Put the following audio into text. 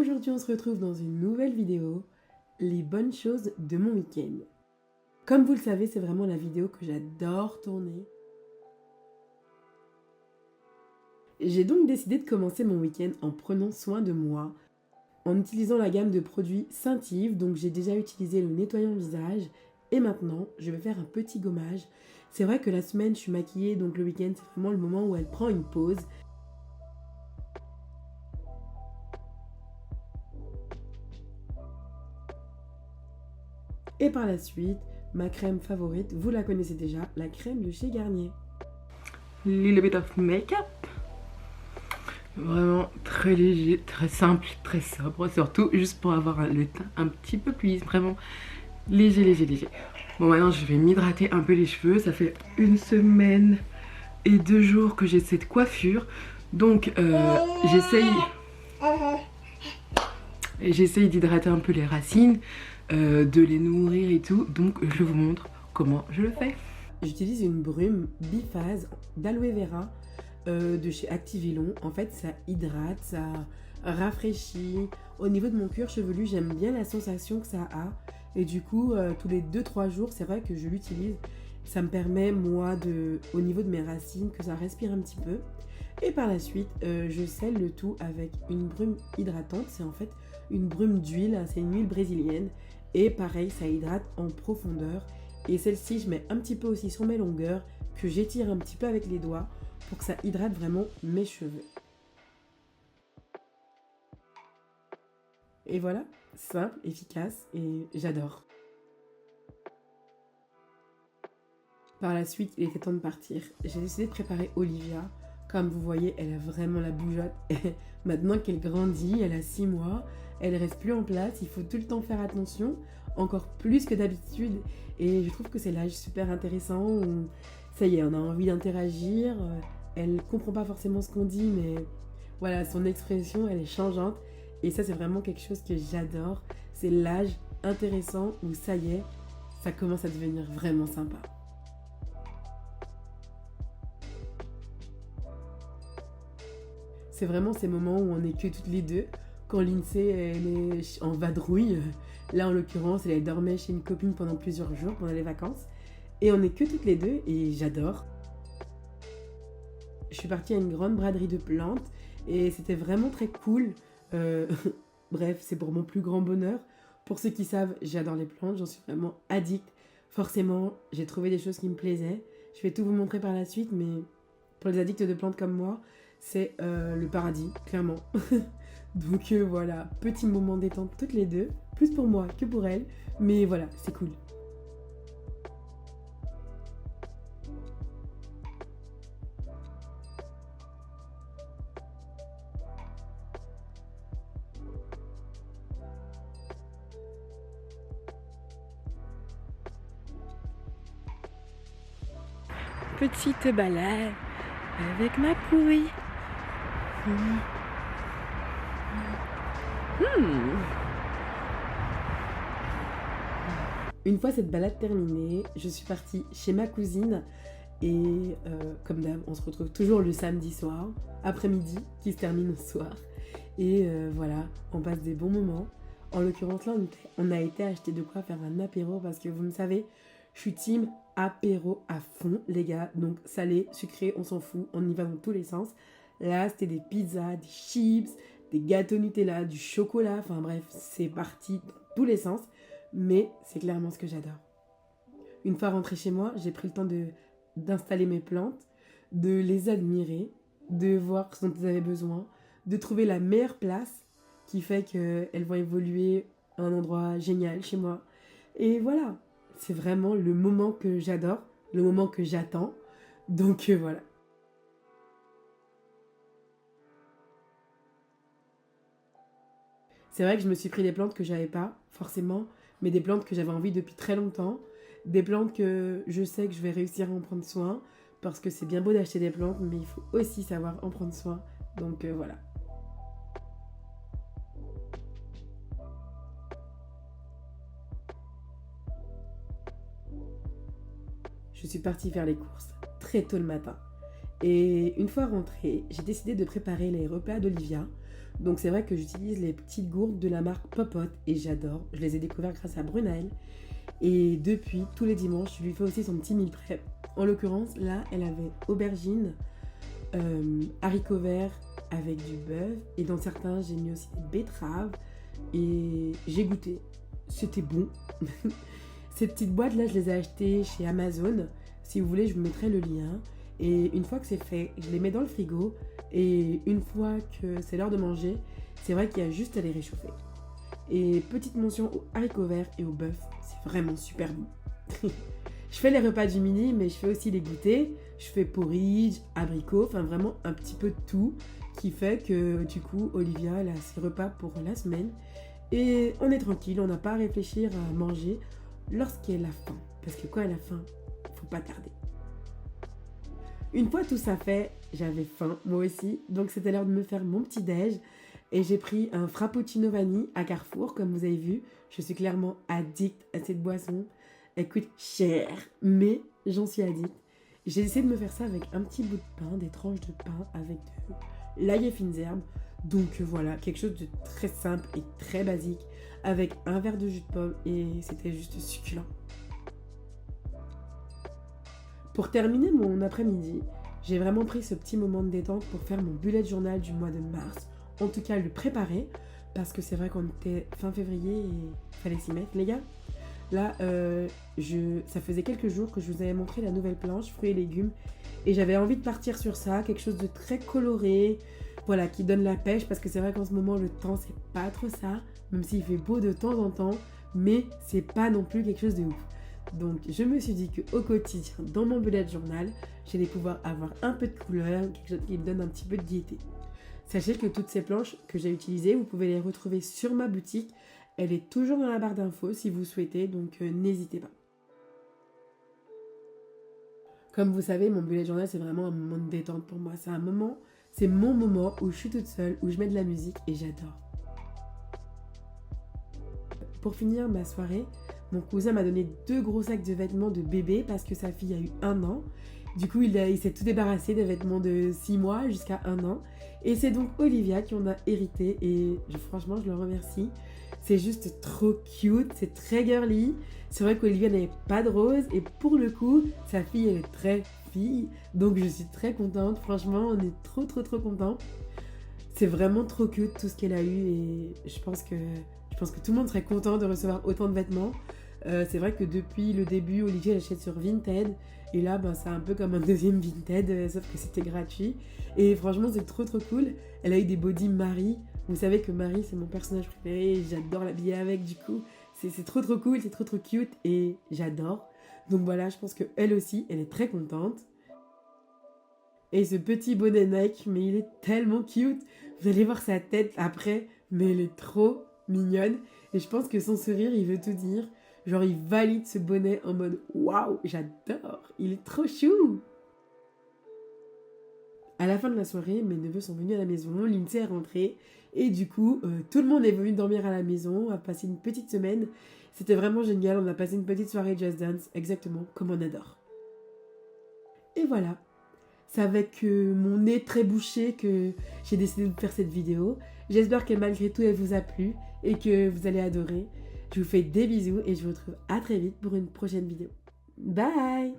Aujourd'hui, on se retrouve dans une nouvelle vidéo, les bonnes choses de mon week-end. Comme vous le savez, c'est vraiment la vidéo que j'adore tourner. J'ai donc décidé de commencer mon week-end en prenant soin de moi, en utilisant la gamme de produits Saint-Yves. Donc j'ai déjà utilisé le nettoyant visage et maintenant je vais faire un petit gommage. C'est vrai que la semaine je suis maquillée, donc le week-end c'est vraiment le moment où elle prend une pause. Et par la suite, ma crème favorite, vous la connaissez déjà, la crème de chez Garnier. Little bit of make-up. Vraiment très léger, très simple, très sobre, surtout juste pour avoir le teint un petit peu plus lisse, vraiment léger. Bon, maintenant je vais m'hydrater un peu les cheveux. Ça fait 1 semaine et 2 jours que j'ai cette coiffure, donc j'essaye d'hydrater un peu les racines, de les nourrir et tout, donc je vous montre comment je le fais. J'utilise une brume biphase d'aloe vera de chez Activilon. En fait, ça hydrate, ça rafraîchit. Au niveau de mon cuir chevelu, j'aime bien la sensation que ça a. Et du coup, tous les 2-3 jours, c'est vrai que je l'utilise. Ça me permet, moi, au niveau de mes racines, que ça respire un petit peu. Et par la suite, je scelle le tout avec une brume hydratante. C'est en fait une brume d'huile, c'est une huile brésilienne. Et pareil, ça hydrate en profondeur. Et celle-ci, je mets un petit peu aussi sur mes longueurs, que j'étire un petit peu avec les doigts pour que ça hydrate vraiment mes cheveux. Et voilà, simple, efficace et j'adore. Par la suite, il était temps de partir. J'ai décidé de préparer Olivia. Comme vous voyez, elle a vraiment la bougeotte. Maintenant qu'elle grandit, elle a 6 mois, elle reste plus en place, il faut tout le temps faire attention, encore plus que d'habitude. Et je trouve que c'est l'âge super intéressant où, ça y est, on a envie d'interagir. Elle comprend pas forcément ce qu'on dit, mais voilà, son expression, elle est changeante. Et ça, c'est vraiment quelque chose que j'adore. C'est l'âge intéressant où ça y est, ça commence à devenir vraiment sympa. C'est vraiment ces moments où on est que toutes les deux. Quand Lindsay, elle est en vadrouille. Là, en l'occurrence, elle dormait chez une copine pendant plusieurs jours, pendant les vacances. Et on est que toutes les deux et j'adore. Je suis partie à une grande braderie de plantes et c'était vraiment très cool. Bref, c'est pour mon plus grand bonheur. Pour ceux qui savent, j'adore les plantes, j'en suis vraiment addict. Forcément, j'ai trouvé des choses qui me plaisaient. Je vais tout vous montrer par la suite, mais pour les addicts de plantes comme moi, c'est le paradis, clairement. Donc voilà, petit moment détente toutes les deux, plus pour moi que pour elle, mais voilà, c'est cool. Petite balade avec ma pouille. Une fois cette balade terminée, je suis partie chez ma cousine et comme d'hab, on se retrouve toujours le samedi soir, après-midi, qui se termine au soir. Et voilà, on passe des bons moments. En l'occurrence là, on a été acheter de quoi faire un apéro parce que vous me savez, je suis team apéro à fond les gars. Donc salé, sucré, on s'en fout, on y va dans tous les sens. Là, c'était des pizzas, des chips, des gâteaux Nutella, du chocolat. Enfin bref, c'est parti dans tous les sens. Mais c'est clairement ce que j'adore. Une fois rentrée chez moi, j'ai pris le temps d'installer mes plantes, de les admirer, de voir ce dont elles avaient besoin, de trouver la meilleure place qui fait qu'elles vont évoluer à un endroit génial chez moi. Et voilà, c'est vraiment le moment que j'adore, le moment que j'attends. Donc voilà. C'est vrai que je me suis pris des plantes que j'avais pas, forcément, mais des plantes que j'avais envie depuis très longtemps. Des plantes que je sais que je vais réussir à en prendre soin, parce que c'est bien beau d'acheter des plantes, mais il faut aussi savoir en prendre soin. Donc voilà. Je suis partie faire les courses très tôt le matin. Et une fois rentrée, j'ai décidé de préparer les repas d'Olivia. Donc c'est vrai que j'utilise les petites gourdes de la marque Popote et j'adore. Je les ai découvertes grâce à Brunel. Et depuis, tous les dimanches, je lui fais aussi son petit meal prep. En l'occurrence, là, elle avait aubergines, haricots verts avec du bœuf. Et dans certains, j'ai mis aussi des betteraves. Et j'ai goûté. C'était bon. Ces petites boîtes-là, je les ai achetées chez Amazon. Si vous voulez, je vous mettrai le lien. Et une fois que c'est fait, je les mets dans le frigo. Et une fois que c'est l'heure de manger, c'est vrai qu'il y a juste à les réchauffer. Et petite mention aux haricots verts et au bœuf, c'est vraiment super bon. Je fais les repas du midi, mais je fais aussi les goûters. Je fais porridge, abricots, enfin vraiment un petit peu de tout. Qui fait que du coup, Olivia, elle a ses repas pour la semaine. Et on est tranquille, on n'a pas à réfléchir à manger lorsqu'elle a faim. Parce que quand elle a faim, faut pas tarder. Une fois tout ça fait, j'avais faim, moi aussi. Donc c'était l'heure de me faire mon petit déj. Et j'ai pris un frappuccino vanille à Carrefour, comme vous avez vu. Je suis clairement addict à cette boisson. Elle coûte cher, mais j'en suis addict. J'ai essayé de me faire ça avec un petit bout de pain, des tranches de pain avec de l'ail et fines herbes. Donc voilà, quelque chose de très simple et très basique, avec un verre de jus de pomme et c'était juste succulent. Pour terminer mon après-midi, j'ai vraiment pris ce petit moment de détente pour faire mon bullet journal du mois de mars. En tout cas, le préparer, parce que c'est vrai qu'on était fin février et il fallait s'y mettre, les gars. Là, ça faisait quelques jours que je vous avais montré la nouvelle planche, fruits et légumes. Et j'avais envie de partir sur ça, quelque chose de très coloré, voilà, qui donne la pêche. Parce que c'est vrai qu'en ce moment, le temps, c'est pas trop ça. Même s'il fait beau de temps en temps, mais c'est pas non plus quelque chose de ouf. Donc, je me suis dit qu'au quotidien, dans mon bullet journal, j'allais pouvoir avoir un peu de couleur, quelque chose qui me donne un petit peu de gaieté. Sachez que toutes ces planches que j'ai utilisées, vous pouvez les retrouver sur ma boutique. Elle est toujours dans la barre d'infos si vous souhaitez, donc n'hésitez pas. Comme vous savez, mon bullet journal, c'est vraiment un moment de détente pour moi. C'est mon moment où je suis toute seule, où je mets de la musique et j'adore. Pour finir ma soirée, mon cousin m'a donné 2 gros sacs de vêtements de bébé parce que sa fille a eu 1 an. Du coup, il s'est tout débarrassé des vêtements de 6 mois jusqu'à 1 an. Et c'est donc Olivia qui en a hérité et franchement, je le remercie. C'est juste trop cute, c'est très girly. C'est vrai qu'Olivia n'avait pas de rose et pour le coup, sa fille, elle est très fille. Donc je suis très contente, franchement, on est trop contents. C'est vraiment trop cute tout ce qu'elle a eu et je pense que tout le monde serait content de recevoir autant de vêtements. C'est vrai que depuis le début, Olivia elle achète sur Vinted. Et là, c'est un peu comme un deuxième Vinted, sauf que c'était gratuit. Et franchement, c'est trop cool. Elle a eu des bodys Marie. Vous savez que Marie, c'est mon personnage préféré. J'adore l'habiller avec, du coup. C'est trop cool, c'est trop cute. Et j'adore. Donc voilà, je pense qu'elle aussi, elle est très contente. Et ce petit bonnet Nike, mais il est tellement cute. Vous allez voir sa tête après, mais elle est trop mignonne. Et je pense que son sourire, il veut tout dire. Genre, il valide ce bonnet en mode « Waouh, j'adore, il est trop chou !» À la fin de la soirée, mes neveux sont venus à la maison, Lindsay est rentrée. Et du coup, tout le monde est venu dormir à la maison, on a passé une petite semaine. C'était vraiment génial, on a passé une petite soirée Just Dance, exactement comme on adore. Et voilà, c'est avec mon nez très bouché que j'ai décidé de faire cette vidéo. J'espère que malgré tout, elle vous a plu et que vous allez adorer. Je vous fais des bisous et je vous retrouve à très vite pour une prochaine vidéo. Bye!